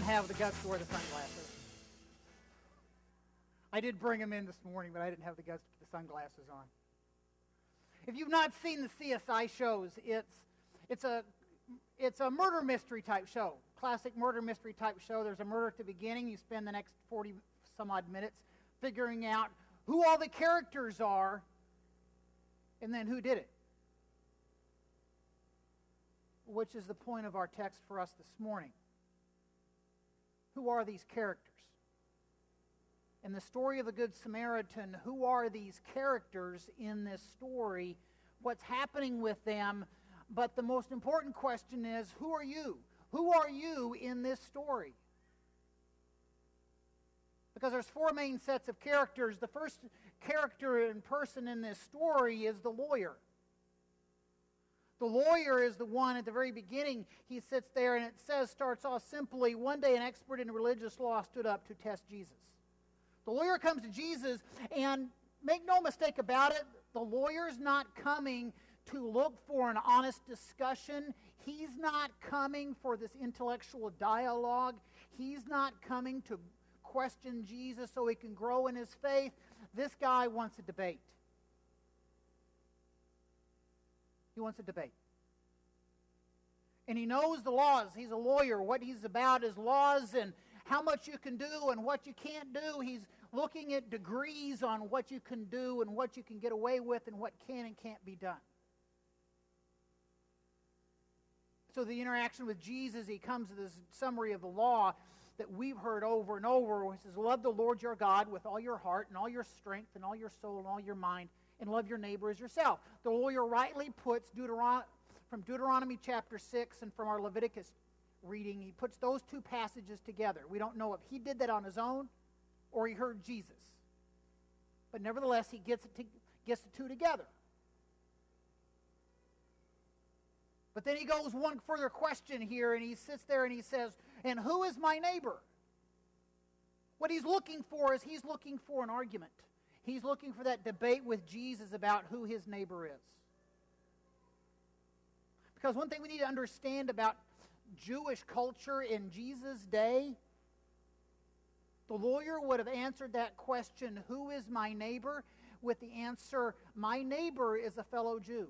have the guts to wear the sunglasses. I did bring them in this morning, but I didn't have the guts to put the sunglasses on. If you've not seen the CSI shows, it's a murder mystery type show, classic murder mystery type show. There's a murder at the beginning. You spend the next 40 some odd minutes figuring out who all the characters are and then who did it, which is the point of our text for us this morning. Who are these characters? In the story of the Good Samaritan, who are these characters in this story? What's happening with them? But the most important question is, who are you? Who are you in this story? Because there's four main sets of characters. The first character and person in this story is the lawyer. The lawyer is the one at the very beginning. He sits there and it says, starts off simply, one day an expert in religious law stood up to test Jesus. The lawyer comes to Jesus, and make no mistake about it, the lawyer's not coming to look for an honest discussion. He's not coming for this intellectual dialogue. He's not coming to question Jesus so he can grow in his faith. This guy wants a debate. He wants a debate. And he knows the laws. He's a lawyer. What he's about is laws and how much you can do and what you can't do. He's looking at degrees on what you can do and what you can get away with and what can and can't be done. So the interaction with Jesus, he comes to this summary of the law that we've heard over and over. He says, love the Lord your God with all your heart and all your strength and all your soul and all your mind, and love your neighbor as yourself. The lawyer rightly puts from Deuteronomy chapter 6 and from our Leviticus reading, he puts those two passages together. We don't know if he did that on his own or he heard Jesus. But nevertheless, he gets the two together. But then he goes one further question here, and he sits there and he says, and who is my neighbor? What he's looking for is he's looking for an argument. He's looking for that debate with Jesus about who his neighbor is. Because one thing we need to understand about Jewish culture in Jesus' day, the lawyer would have answered that question, who is my neighbor, with the answer, my neighbor is a fellow Jew.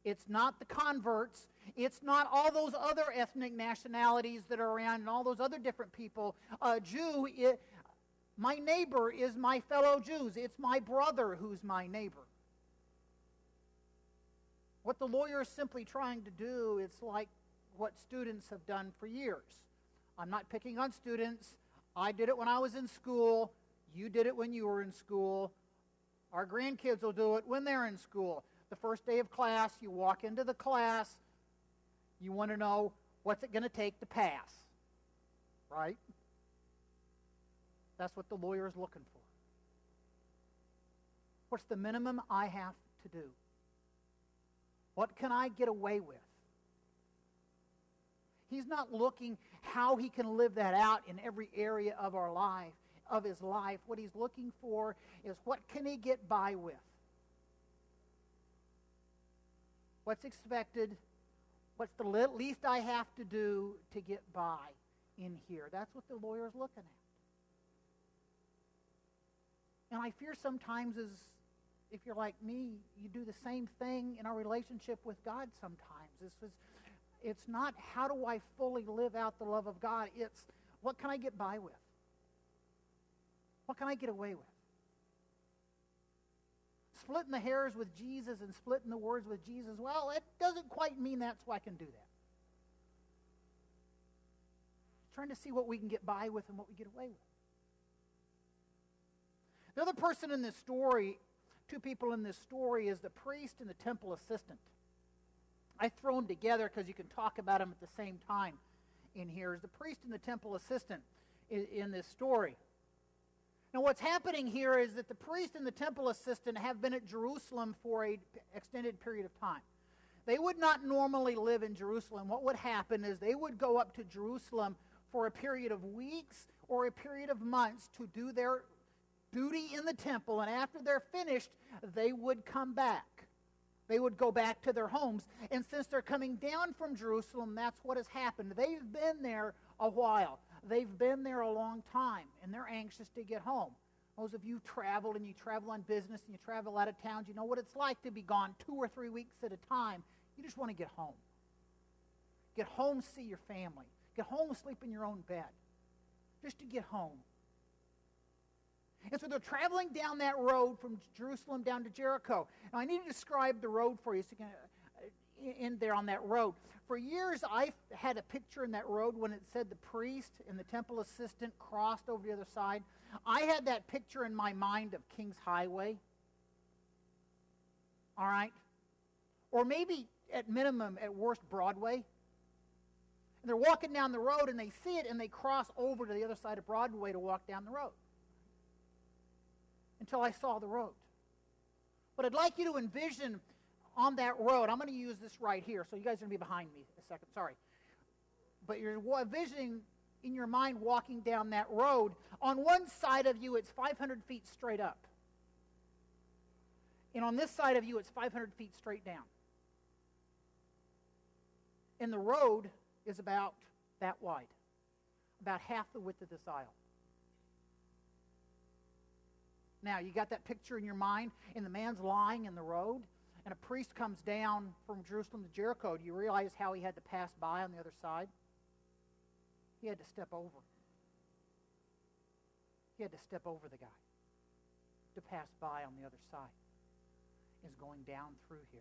It's not the converts. It's not all those other ethnic nationalities that are around and all those other different people. A Jew, my neighbor is my fellow Jews. It's my brother who's my neighbor. What the lawyer is simply trying to do, it's like what students have done for years. I'm not picking on students. I did it when I was in school. You did it when you were in school. Our grandkids will do it when they're in school. The first day of class, you walk into the class. You want to know, what's it going to take to pass? Right? That's what the lawyer is looking for. What's the minimum I have to do? What can I get away with? He's not looking how he can live that out in every area of our life, of his life. What he's looking for is what can he get by with? What's expected? What's the least I have to do to get by in here? That's what the lawyer is looking at. And I fear sometimes if you're like me, you do the same thing in our relationship with God sometimes. It's not how do I fully live out the love of God. It's what can I get by with? What can I get away with? Splitting the hairs with Jesus and splitting the words with Jesus, well, it doesn't quite mean that's why I can do that. Trying to see what we can get by with and what we get away with. The other person in this story, two people in this story, is the priest and the temple assistant. I throw them together because you can talk about them at the same time in here. Is the priest and the temple assistant in this story. Now what's happening here is that the priest and the temple assistant have been at Jerusalem for an extended period of time. They would not normally live in Jerusalem. What would happen is they would go up to Jerusalem for a period of weeks or a period of months to do their duty in the temple, and after they're finished, they would come back. They would go back to their homes. And since they're coming down from Jerusalem, that's what has happened. They've been there a while. They've been there a long time, and they're anxious to get home. Those of you traveled and you travel on business and you travel out of towns, you know what it's like to be gone 2 or 3 weeks at a time. You just want to get home. Get home, see your family. Get home, sleep in your own bed. Just to get home. And so they're traveling down that road from Jerusalem down to Jericho. Now, I need to describe the road for you so you can in there on that road. For years, I had a picture in that road when it said the priest and the temple assistant crossed over the other side. I had that picture in my mind of King's Highway. All right? Or maybe, at minimum, at worst, Broadway. And they're walking down the road, and they see it, and they cross over to the other side of Broadway to walk down the road. Until I saw the road. But I'd like you to envision on that road, I'm going to use this right here, so you guys are going to be behind me a second, sorry. But you're envisioning in your mind walking down that road. On one side of you, it's 500 feet straight up. And on this side of you, it's 500 feet straight down. And the road is about that wide, about half the width of this aisle. Now, you got that picture in your mind, and the man's lying in the road, and a priest comes down from Jerusalem to Jericho. Do you realize how he had to pass by on the other side? He had to step over. He had to step over the guy to pass by on the other side. Is going down through here.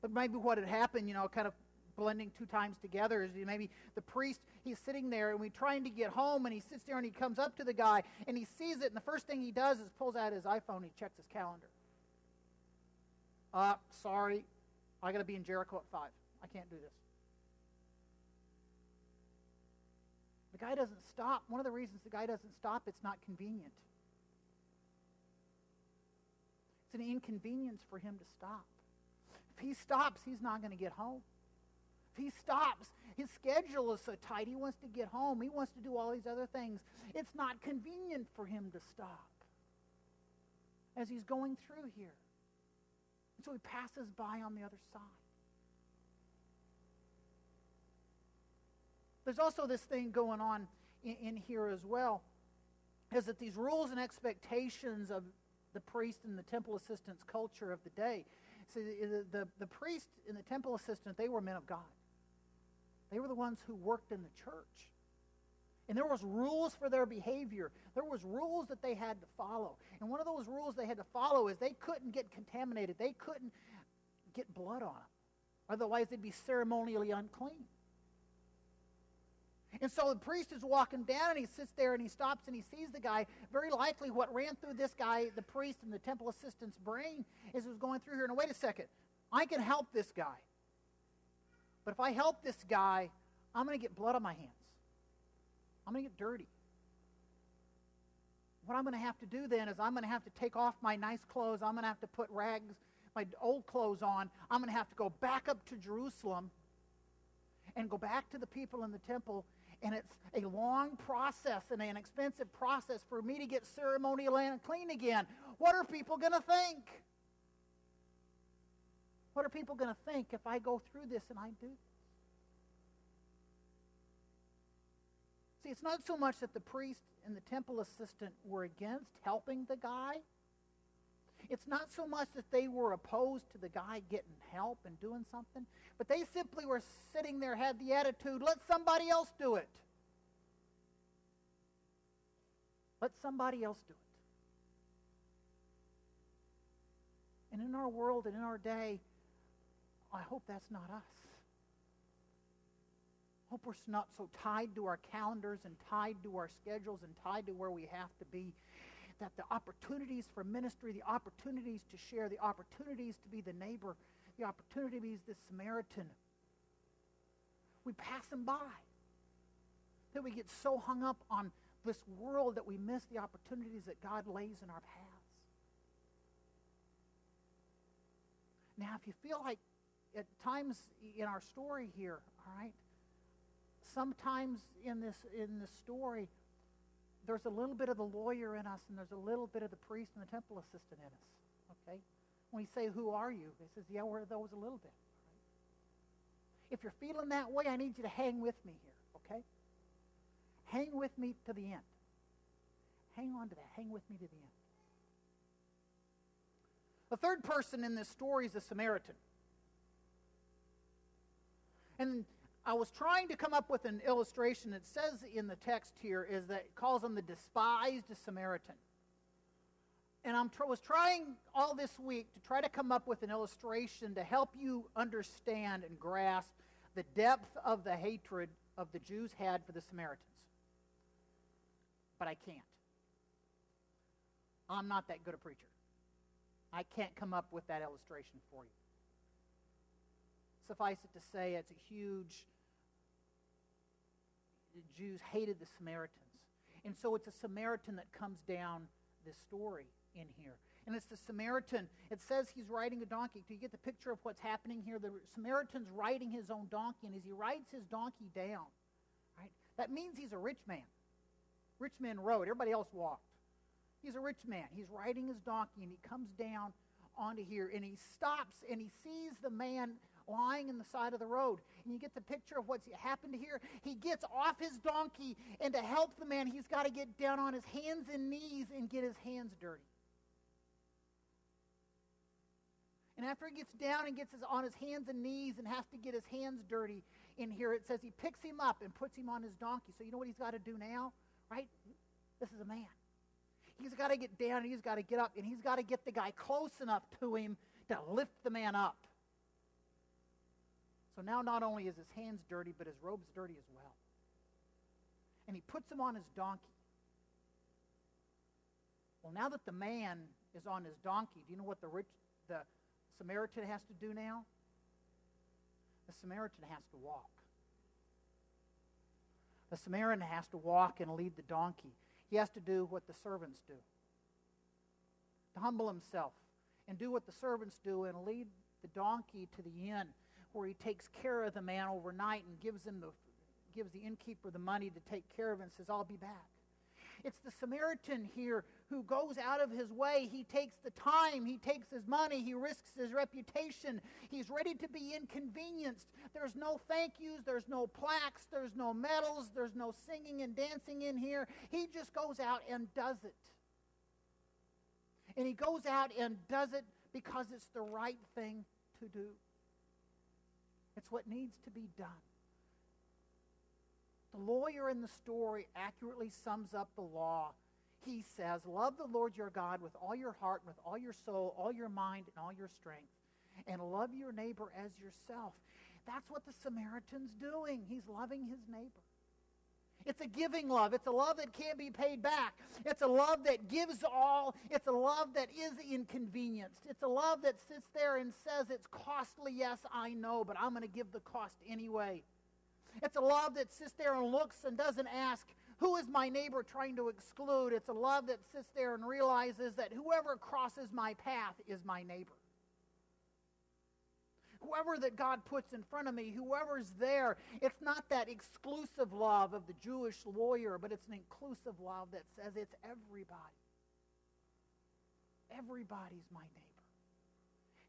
But maybe what had happened, kind of blending 2 times together, is maybe the priest, he's sitting there and we're trying to get home, and he sits there and he comes up to the guy and he sees it, and the first thing he does is pulls out his iPhone and he checks his calendar. Sorry, I got to be in Jericho at 5. I can't do this. The guy doesn't stop. One of the reasons the guy doesn't stop, it's not convenient. It's an inconvenience for him to stop. If he stops, he's not going to get home. If he stops, his schedule is so tight, he wants to get home. He wants to do all these other things. It's not convenient for him to stop as he's going through here. And so he passes by on the other side. There's also this thing going on in here as well, is that these rules and expectations of the priest and the temple assistant's culture of the day. See, the priest and the temple assistant, they were men of God. They were the ones who worked in the church. And there was rules for their behavior. There was rules that they had to follow. And one of those rules they had to follow is they couldn't get contaminated. They couldn't get blood on them. Otherwise, they'd be ceremonially unclean. And so the priest is walking down, and he sits there, and he stops, and he sees the guy. Very likely what ran through this guy, the priest and the temple assistant's brain, is he was going through here, now wait a second, I can help this guy. But if I help this guy, I'm going to get blood on my hands. I'm going to get dirty. What I'm going to have to do then is I'm going to have to take off my nice clothes. I'm going to have to put rags, my old clothes on. I'm going to have to go back up to Jerusalem and go back to the people in the temple. And it's a long process and an expensive process for me to get ceremonial and clean again. What are people going to think? What are people going to think if I go through this and I do this? See, it's not so much that the priest and the temple assistant were against helping the guy. It's not so much that they were opposed to the guy getting help and doing something, but they simply were sitting there, had the attitude, let somebody else do it. Let somebody else do it. And in our world and in our day, I hope that's not us. I hope we're not so tied to our calendars and tied to our schedules and tied to where we have to be, that the opportunities for ministry, the opportunities to share, the opportunities to be the neighbor, the opportunity to be the Samaritan, we pass them by. That we get so hung up on this world that we miss the opportunities that God lays in our paths. Now, if you feel like at times in our story here, all right, sometimes in this story, there's a little bit of the lawyer in us, and there's a little bit of the priest and the temple assistant in us. Okay, When we say, who are you? He says, yeah, we're those a little bit. Right? If you're feeling that way, I need you to hang with me here, okay? Hang with me to the end. Hang on to that. Hang with me to the end. The third person in this story is a Samaritan. And I was trying to come up with an illustration. It says in the text here is that it calls him the despised Samaritan. And I was trying all this week to try to come up with an illustration to help you understand and grasp the depth of the hatred of the Jews had for the Samaritans. But I can't. I'm not that good a preacher. I can't come up with that illustration for you. Suffice it to say, it's a huge... The Jews hated the Samaritans. And so it's a Samaritan that comes down this story in here. And it's the Samaritan. It says he's riding a donkey. Do you get the picture of what's happening here? The Samaritan's riding his own donkey, and as he rides his donkey down, right, that means he's a rich man. Rich men rode. Everybody else walked. He's a rich man. He's riding his donkey, and he comes down onto here, and he stops, and he sees the man lying in the side of the road. And you get the picture of what's happened here. He gets off his donkey, and to help the man, he's got to get down on his hands and knees and get his hands dirty. And after he gets down and gets on his hands and knees and has to get his hands dirty in here, it says he picks him up and puts him on his donkey. So you know what he's got to do now? Right? This is a man. He's got to get down and he's got to get up, and he's got to get the guy close enough to him to lift the man up. So now not only is his hands dirty, but his robe's dirty as well. And he puts him on his donkey. Well, now that the man is on his donkey, do you know what the Samaritan has to do now? The Samaritan has to walk. The Samaritan has to walk and lead the donkey. He has to do what the servants do. To humble himself and do what the servants do and lead the donkey to the inn where he takes care of the man overnight and gives the innkeeper the money to take care of him and says, I'll be back. It's the Samaritan here who goes out of his way. He takes the time. He takes his money. He risks his reputation. He's ready to be inconvenienced. There's no thank yous. There's no plaques. There's no medals. There's no singing and dancing in here. He just goes out and does it. And he goes out and does it because it's the right thing to do. It's what needs to be done. The lawyer in the story accurately sums up the law. He says, love the Lord your God with all your heart, with all your soul, all your mind, and all your strength. And love your neighbor as yourself. That's what the Samaritan's doing. He's loving his neighbor. It's a giving love. It's a love that can't be paid back. It's a love that gives all. It's a love that is inconvenienced. It's a love that sits there and says, it's costly, yes, I know, but I'm going to give the cost anyway. It's a love that sits there and looks and doesn't ask, who is my neighbor trying to exclude? It's a love that sits there and realizes that whoever crosses my path is my neighbor. Whoever that God puts in front of me, whoever's there, it's not that exclusive love of the Jewish lawyer, but it's an inclusive love that says it's everybody. Everybody's my neighbor.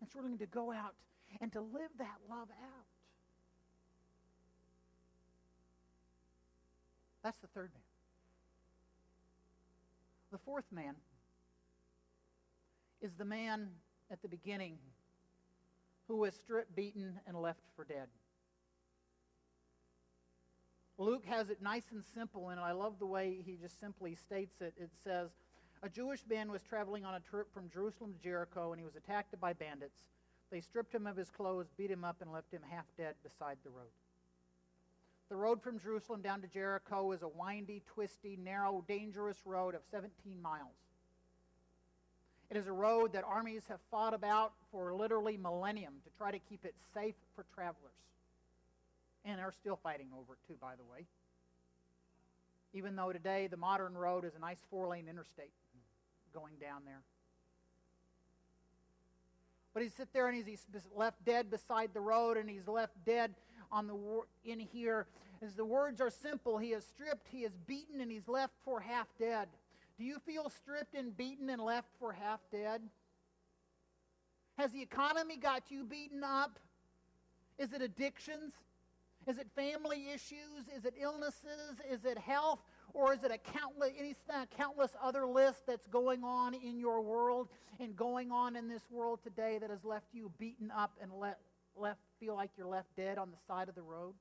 It's willing to go out and to live that love out. That's the third man. The fourth man is the man at the beginning who was stripped, beaten, and left for dead. Luke has it nice and simple, and I love the way he just simply states it. It says, a Jewish man was traveling on a trip from Jerusalem to Jericho, and he was attacked by bandits. They stripped him of his clothes, beat him up, and left him half dead beside the road. The road from Jerusalem down to Jericho is a windy, twisty, narrow, dangerous road of 17 miles. It is a road that armies have fought about for literally millennium to try to keep it safe for travelers. And are still fighting over it too, by the way. Even though today the modern road is a nice 4-lane interstate going down there. But he's sit there and he's left dead beside the road, and he's left dead in here. As the words are simple, he is stripped, he is beaten, and he's left for half dead. Do you feel stripped and beaten and left for half dead? Has the economy got you beaten up? Is it addictions? Is it family issues? Is it illnesses? Is it health? Or is it countless other list that's going on in your world and going on in this world today that has left you beaten up and left feel like you're left dead on the side of the road?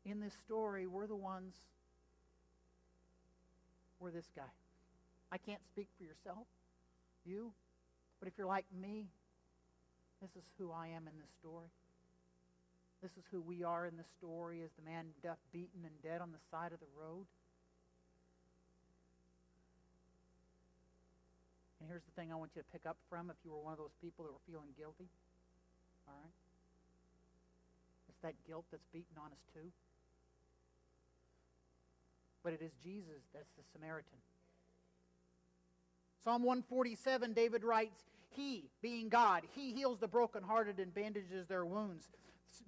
In this story, we're this guy. I can't speak for yourself, but if you're like me, this is who I am in this story. This is who we are in this story, as the man beaten and dead on the side of the road. And here's the thing I want you to pick up from if you were one of those people that were feeling guilty. All right? It's that guilt that's beaten on us too. But it is Jesus that's the Samaritan. Psalm 147, David writes, He, being God, He heals the brokenhearted and bandages their wounds.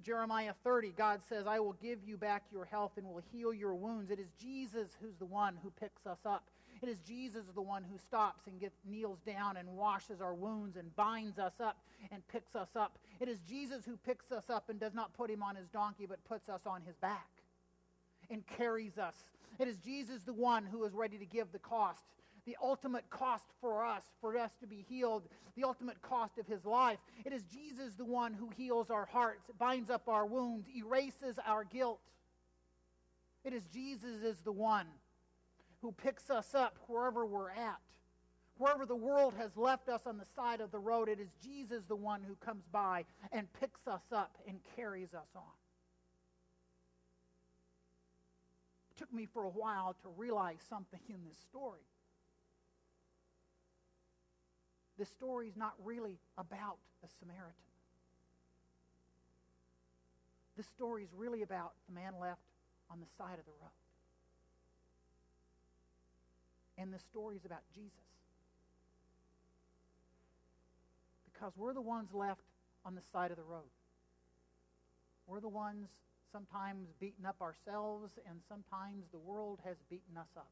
Jeremiah 30, God says, I will give you back your health and will heal your wounds. It is Jesus who's the one who picks us up. It is Jesus the one who stops and kneels down and washes our wounds and binds us up and picks us up. It is Jesus who picks us up and does not put him on his donkey, but puts us on his back and carries us. It is Jesus the one who is ready to give the cost, the ultimate cost for us to be healed, the ultimate cost of his life. It is Jesus the one who heals our hearts, binds up our wounds, erases our guilt. It is Jesus is the one who picks us up wherever we're at. Wherever the world has left us on the side of the road, it is Jesus the one who comes by and picks us up and carries us on. It took me for a while to realize something in this story. This story is not really about the Samaritan. This story is really about the man left on the side of the road. And this story is about Jesus. Because we're the ones left on the side of the road. We're the ones sometimes beaten up ourselves, and sometimes the world has beaten us up.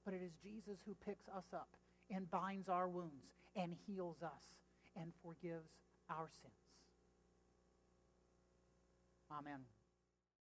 But it is Jesus who picks us up and binds our wounds and heals us and forgives our sins. Amen.